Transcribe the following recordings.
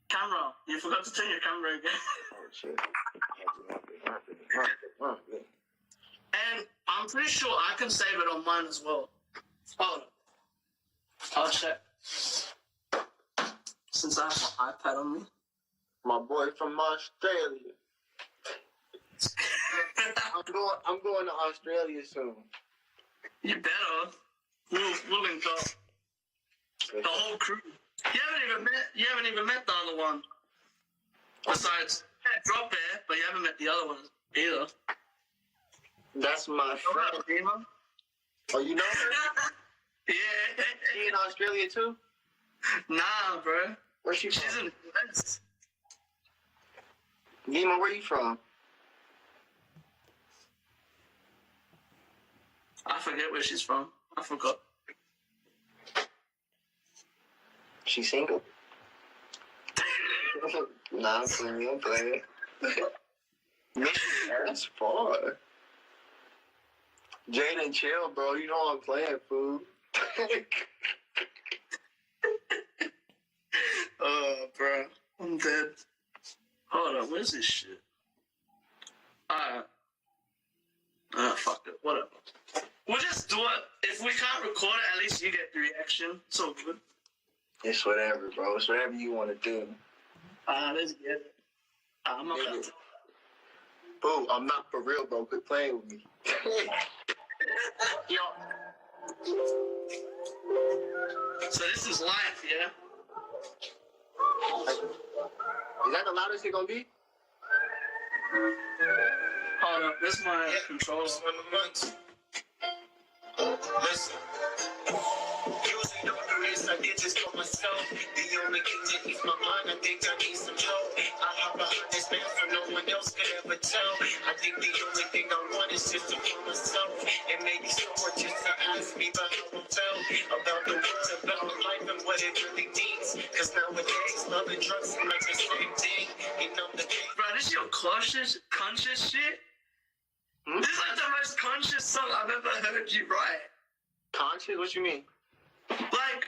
Camera. You forgot to turn your camera again. Oh shit. And I'm pretty sure I can save it on mine as well. Hold on. I'll check. Since I have my iPad on me. My boy from Australia. I'm going to Australia soon. You better. We'll link up. The whole crew. You haven't even met the other one. Besides, Drop Bear, but you haven't met the other one either. That's my friend. Oh, you know her? Yeah. She in Australia too? Nah, bro. Where's she She's from? in the US. Nima, where you from? I forget where she's from. I forgot. She single? Nah, I'm playing. That's far. Jaden, chill, bro. You know I'm playing, fool. Oh, bro. I'm dead. Hold on, where's this shit? Fuck it. Whatever. We'll just do it. If we can't record it, at least you get the reaction. It's all good. It's whatever, bro. It's whatever you want to do. Let's get it. I'm not gonna talk. Boo, I'm not for real, bro. Quit playing with me. Yo. So this is live, yeah? Is that the loudest it gonna be? Hold up, this is my controller. Listen, usually the worries I get just for myself. The only thing that keeps my mind, I think I need some help. I hop behind this man so no one else could ever tell. I think the only thing I want is just to find myself. And maybe someone just to ask me about how I felt. About the words, about life and what it really means. Cause nowadays, love and drugs seem like the same thing. You know the thing. Bro, this is your conscious shit? This is like the most conscious song I've ever heard you write. Conscious? What you mean? Like,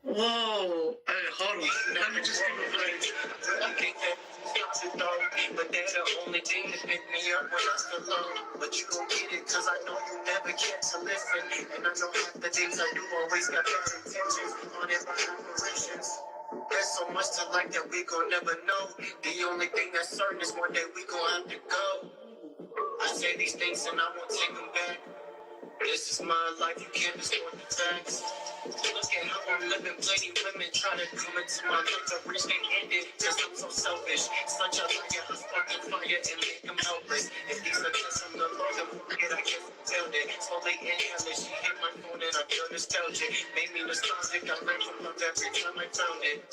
whoa. Hey, hold on. Let me just give it a break. I think that it's a dog, but they're the only thing that pick me up when I'm alone. But you don't get it, cause I know you never get to listen. And I know half the things I do always got bad intentions. On it by operations. There's so much to like that we gon' never know. The only thing that's certain is one day we gon' have to go. I say these things and I won't take them back. This is my life, you can't distort the facts. Look at how I'm living, plenty women try to come into my life to reach the ending. Cause I'm so selfish, such a liar, I spark the fire and make them helpless. If these are just from the Lord, then forget I guess I failed it. Slowly inhaling, she hit my phone and I feel nostalgic. Made me nostalgic, I learned from love every time I found it.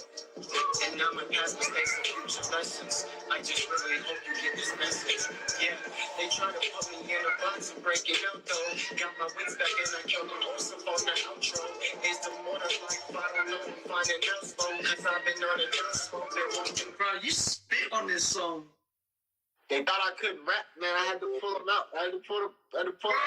And now my past mistakes and future lessons. I just really hope you get this message. Yeah, they try to put me in a box and break it out though. Got my wings back and I killed my own stuff on the outro. Is the more to life, I don't know, I'm finding out slow. Cause I've been on a dust smoke, been walking. Bro, you spit on this song. They thought I couldn't rap, man. I had to pull them out. I had to pull them out. Bro,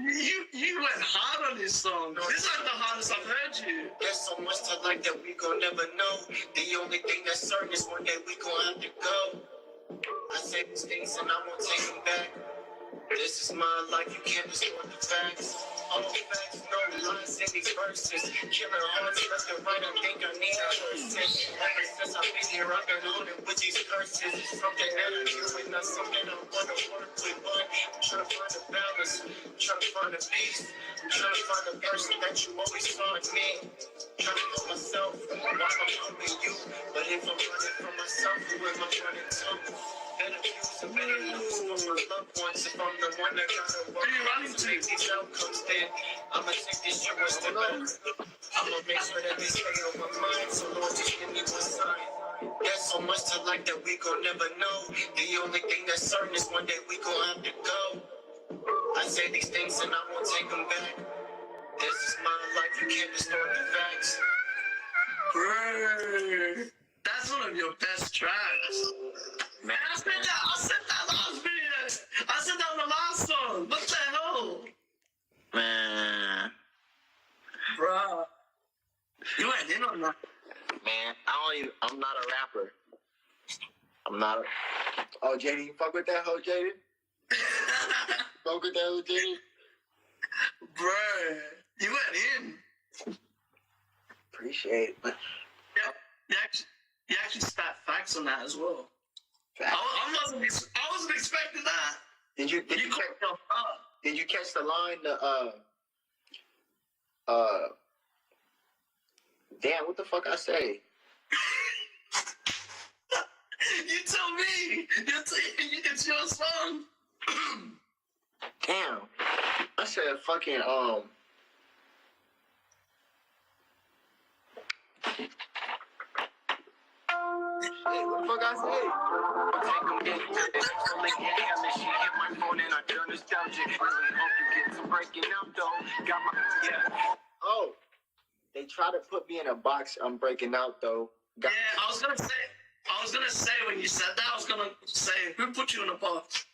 you went hard on this song. This is like the hardest I've heard you. There's so much to like that we gon' never know. The only thing that's certain is one day we gon' have to go. I say these things and I won't take them back. This is my life, you can't distort the facts. All facts, no lies in these verses. Killing hearts left and right, I think I need a person. Ever since I've been here, I've been loaded with these curses. It's something that I do and not something I wanna work with. But I'm trying to find a balance, I'm trying to find a peace. I'm trying to find the person that you always saw in me. Trying to know myself, while I'm helping you. But if I'm running from myself, who am I running to? Better views and better news for my loved ones. If I'm the one that gotta work to make these outcomes, then I'ma take this shit one step back. I'ma make sure that they stay on my mind. So Lord, just give me one sign. There's so much to like that we gon' never know. The only thing that's certain is one day we gon' have to go. I say these things and I won't take them back. This is my life, you can't distort the facts. Bro, that's one of your best tracks. Man, I said that last video. I said that on the last song. What the hell? Man. Bro. You went in on that. Man, I I'm not a rapper. I'm not. Oh, JD, you fuck with that hoe, JD? Fuck with that hoe, JD? Bruh, you went in. Appreciate it. Yeah, you actually spat facts on that as well. I wasn't expecting that. Did you catch the line? Damn, what the fuck I say? You tell me. It's your song. Damn, I said fucking Hey, what the fuck I say? She hit my phone and I turn nostalgic. Really hope you get some breaking up though. Got my Oh, they try to put me in a box. I'm breaking out though. Yeah, I was gonna say when you said that, I was gonna say who put you in a box.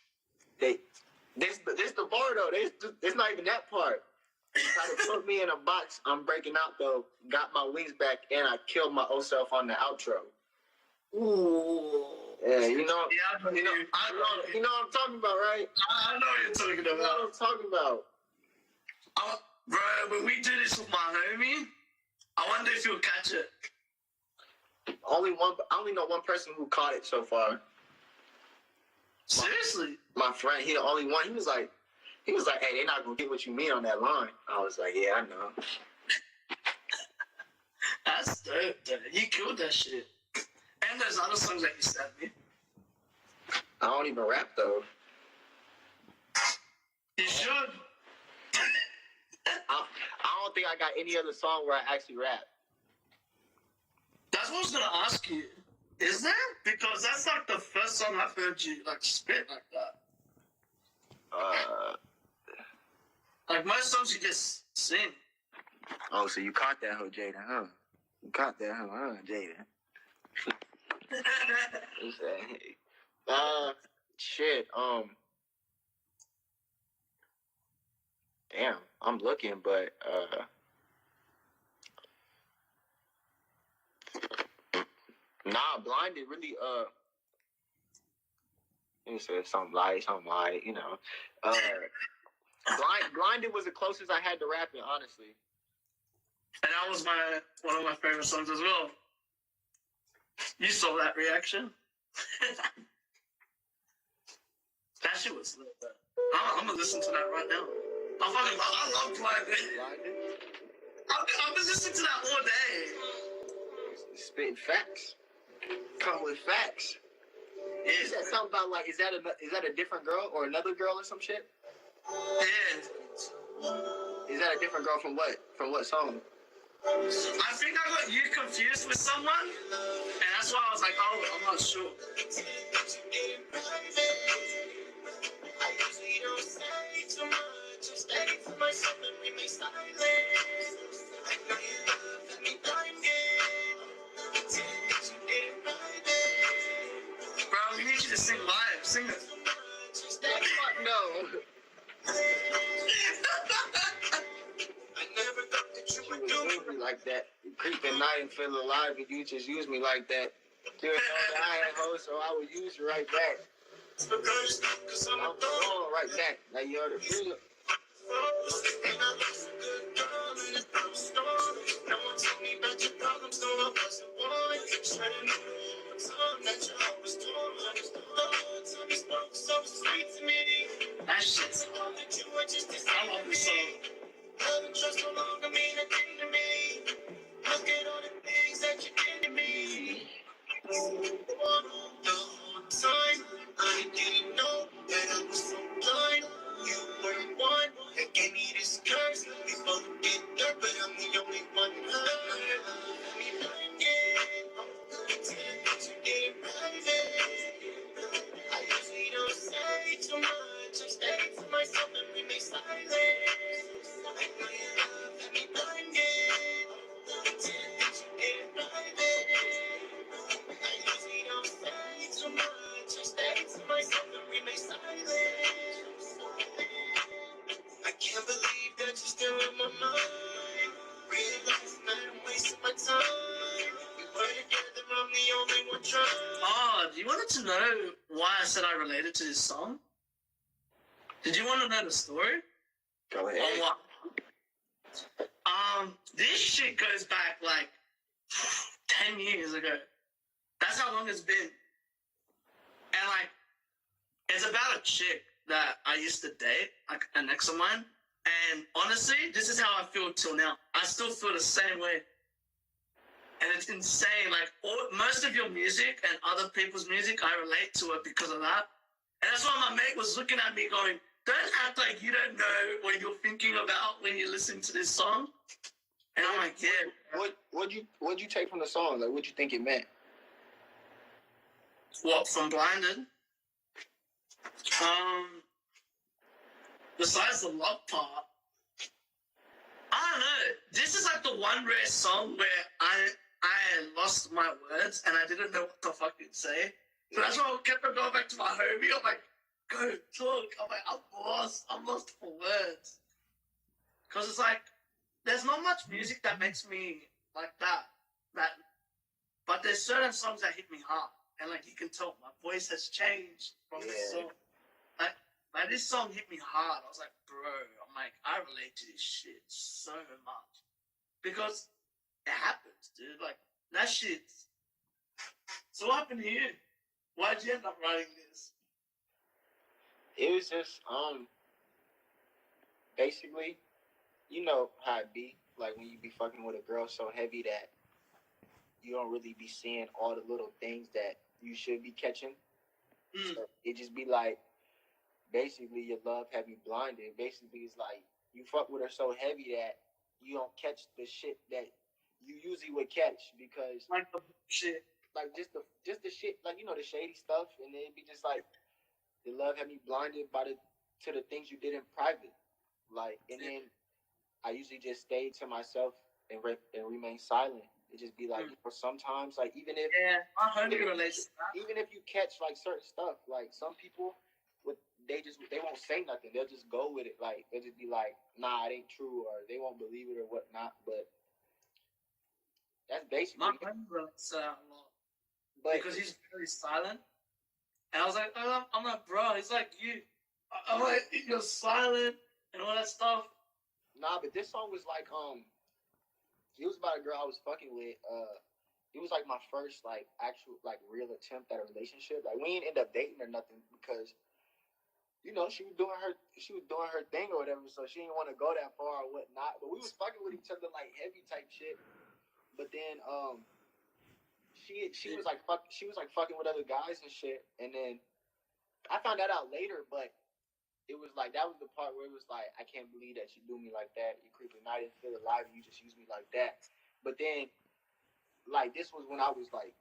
This the bar though. It's not even that part. They try to put me in a box. I'm breaking out though. Got my wings back and I killed my old self on the outro. Ooh. Yeah, you know. Yeah, I know what I'm talking about, right? I know what you're talking You know about. what I'm talking about. Bro, when we do this with my homie, I wonder if you'll catch it. I only know one person who caught it so far. Seriously? My friend, he the only one. He was like, hey, they're not gonna get what you mean on that line. I was like, yeah, I know. That's dope, dude. You killed that shit. And there's other songs that you sent me. I don't even rap though. You should. I don't think I got any other song where I actually rap. That's what I was gonna ask you. Is there? Because that's like the first song I've heard you like spit like that. Like most songs you just sing. Oh, so you caught that hoe, Jada, huh? You caught that hoe, huh, Jada? Shit, damn, I'm looking, but, nah, Blinded really, you said something light, you know, Blinded was the closest I had to rapping, honestly. And that was one of my favorite songs as well. You saw that reaction? That shit was lit. I'm gonna listen to that right now. I love Blinded. I've been listening to that all day. Spitting facts. Come with facts. Yeah. You said something about like, is that a different girl or another girl or some shit? Yeah. Is that a different girl from what? From what song? I think I got you confused with someone, and that's why I was like, oh, I'm not sure. Bro, we need you to sing live. Sing it. Fuck no. You use me like that. You creep at night and feel alive, and you just use me like that. You know that I had hoes, so I would use you right back. I'm going right back. Now you ought to feel it. That shit's I love this song. Trust no longer mean a thing to me. Look at all the things that you did to me. The whole time, I didn't know that I was so blind. You were one that gave me this curse. We both get hurt, but I'm the only one hurt. Me blinded, pretend that you did right. I usually don't say too much. I stay to myself and remain silent. I know you love me blinded. Pretend that you did right. Oh, do you wanted to know why I said I related to this song? Did you want to know the story? Go On ahead. what? This shit goes back like 10 years ago. That's how long it's been. And like, it's about a chick that I used to date, like an ex of mine. And honestly, this is how I feel till now. I still feel the same way. And it's insane. Like, most of your music and other people's music, I relate to it because of that. And that's why my mate was looking at me going, don't act like you don't know what you're thinking about when you listen to this song. And I'm like, yeah. What'd you take from the song? Like, what'd you think it meant? What, from Blinded? Besides the love part, I don't know. This is like the one rare song where I lost my words and I didn't know what the fuck to say. So that's why I kept on going back to my homie. I'm like, go talk. I'm like, I'm lost for words. Because it's like, there's not much music that makes me like that. But there's certain songs that hit me hard. And like, you can tell my voice has changed from this song. Like this song hit me hard. I was like, bro, I'm like, I relate to this shit so much. Because it happens, dude. Like, that shit. So what happened to you? Why'd you end up writing this? It was just, basically, you know how it be. Like, when you be fucking with a girl so heavy that you don't really be seeing all the little things that you should be catching. So it just be like, basically, your love had me blinded. Basically, it's like, you fuck with her so heavy that you don't catch the shit that you usually would catch because... Like the shit. Like, just the shit, like, you know, the shady stuff. And then it'd be just like, the love had me blinded to the things you did in private. Like, and then I usually just stayed to myself and remain silent. It just be like, you know, sometimes, like, even if my homie relates to that. even if you catch like certain stuff, like some people they won't say nothing. They'll just go with it. Like, they'll just be like, nah, it ain't true, or they won't believe it or whatnot. But that's basically my homie relates to that a lot. But because he's very silent. And I was like, I'm like, bro, he's like you. I'm like, you're silent and all that stuff. Nah, but this song was like, it was about a girl I was fucking with. It was like my first like actual like real attempt at a relationship. Like, we didn't end up dating or nothing because, you know, she was doing her thing or whatever, so she didn't want to go that far or whatnot. But we was fucking with each other like heavy type shit. But then she was like fucking with other guys and shit. And then I found that out later, but it was like, that was the part where it was like, I can't believe that you do me like that. You creeping, I didn't feel alive. You just used me like that. But then, like, this was when I was like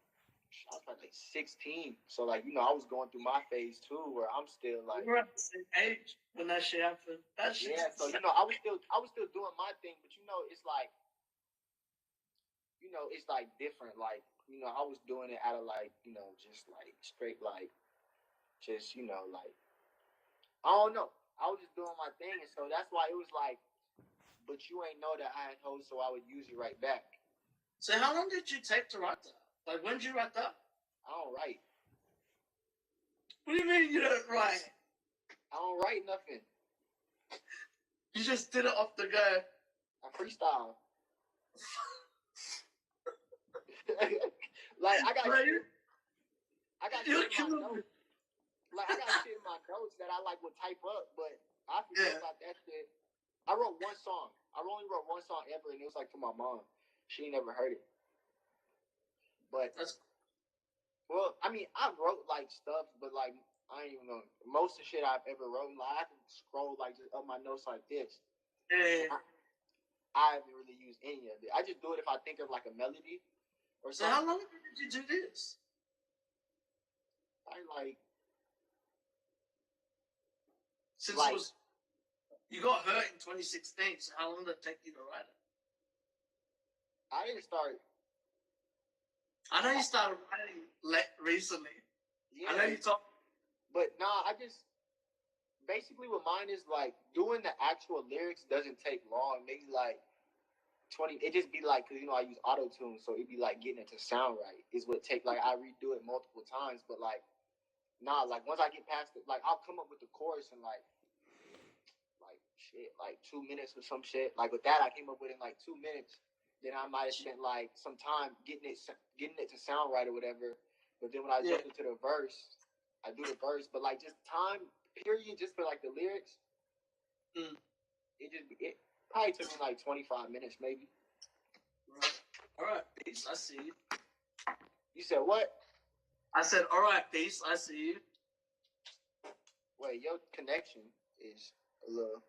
16. So like, you know, I was going through my phase too, where I'm still like, we were at the same age when that shit happened. That shit. Yeah. So, you know, I was still doing my thing, but you know, it's like, you know, it's like different. Like, you know, I was doing it out of like, you know, just like straight like, just, you know, like, I don't know. I was just doing my thing, and so that's why it was like, but you ain't know that I had hoes, so I would use you right back. So how long did you take to write that? Like, when did you write that? I don't write. What do you mean you don't write? I don't write nothing. You just did it off the go. I freestyle. Like, I got shit in my notes. Like, I got shit in my notes that I like would type up, but I forget about that shit. I wrote one song. I only wrote one song ever, and it was like for my mom. She never heard it. But well, I mean, I wrote like stuff, but like, I ain't even gonna. Most of the shit I've ever wrote, like, I can scroll like just up my notes like this. Yeah. I haven't really used any of it. I just do it if I think of like a melody or something. So how long did you do this? I like. Since like, you got hurt in 2016, so how long did it take you to write it? I didn't start. I know you started writing recently. Yeah. I know you talk. But nah, I just basically what mine is like, doing the actual lyrics doesn't take long. Maybe like 20. It just be like, cause I use auto tune, so it'd be like getting it to sound right. Is what take like I redo it multiple times, but like nah, like once I get past it, like I'll come up with the chorus in like 2 minutes or some shit. Like with that, I came up with it in like 2 minutes. Then I might have spent like some time getting it to sound right or whatever. But then when I jump into the verse, I do the verse. But like just time period, just for like the lyrics, it probably took me like 25 minutes maybe. All right, peace. I see you. You said what? I said, all right, peace. I see you. Wait, your connection is a little.